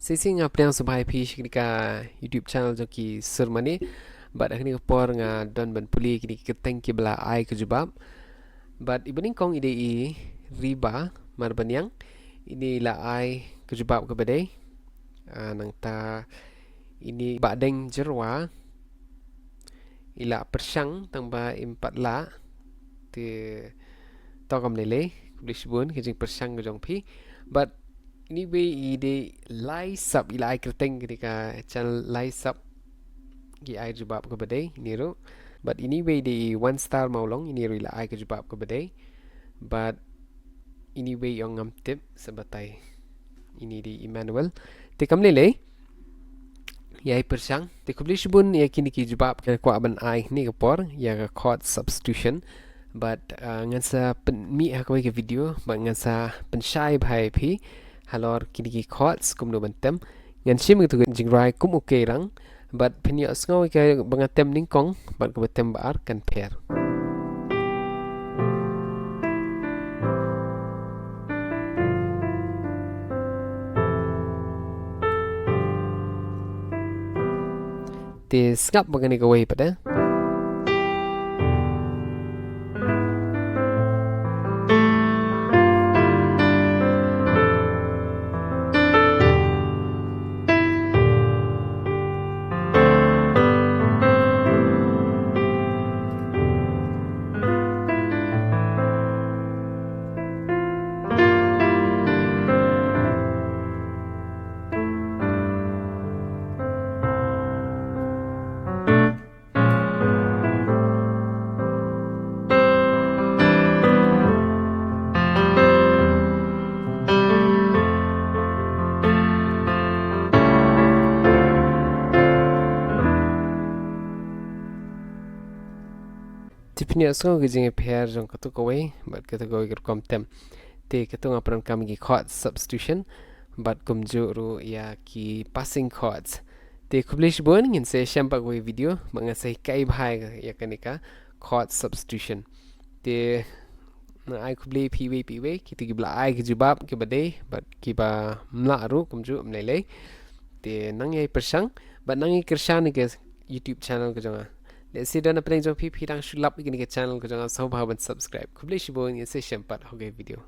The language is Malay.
Sisi nga priang subhay pi shikika YouTube channel jo ki surmani but akni por nga don ban puli kini keteng ki bala ai ke jubab but ibaning kong ide I riba mar banyang ini la ai ke jubab ke badai nang ta ini badeng jerwa ila persyang tang ba impat la te to kam lele kulis bun ke jing persyang ke jong pi but anyway ide lai sub ila ai kerteng ketika channel lai sub gi ai jubab ke badai ini ro but anyway de one star maulong ini ro ila ai ke jubab ke badai but anyway yang ngam tip sebatai ini di Emmanuel te kam lele ya persyang te kulis bun ya kini ki jubab ke kwa ban ai ni ke por ya ke chord substitution but ngan sa pen mi ha ko ke video but ngan sa pen shai bhai phi halor kini ki chords kum no bantem ngan sim tu jingrai kum okay rang but penyo sngo ke bangatem ning kong but ko batem bar kan pair te skap bagani ko way pada tipnya so gijing pair jong katu kowe but katu kowe kom tem te katu ngapran kam gi chord substitution but kum ju ru ya ki passing chords te kublish bon ngin se shampa kowe video manga se kai bhai ya kanika chord substitution te na ai kubli pw kiti gi bla ai gi jubab ke bade but ki ba mla ru kum ju mlele te nang ai persang but nang ai kershan ke YouTube channel ko jonga let's see dan apa yang jom pi dang sulap ini ke channel ko jangan subscribe kubli shibo ini se sempat hoge video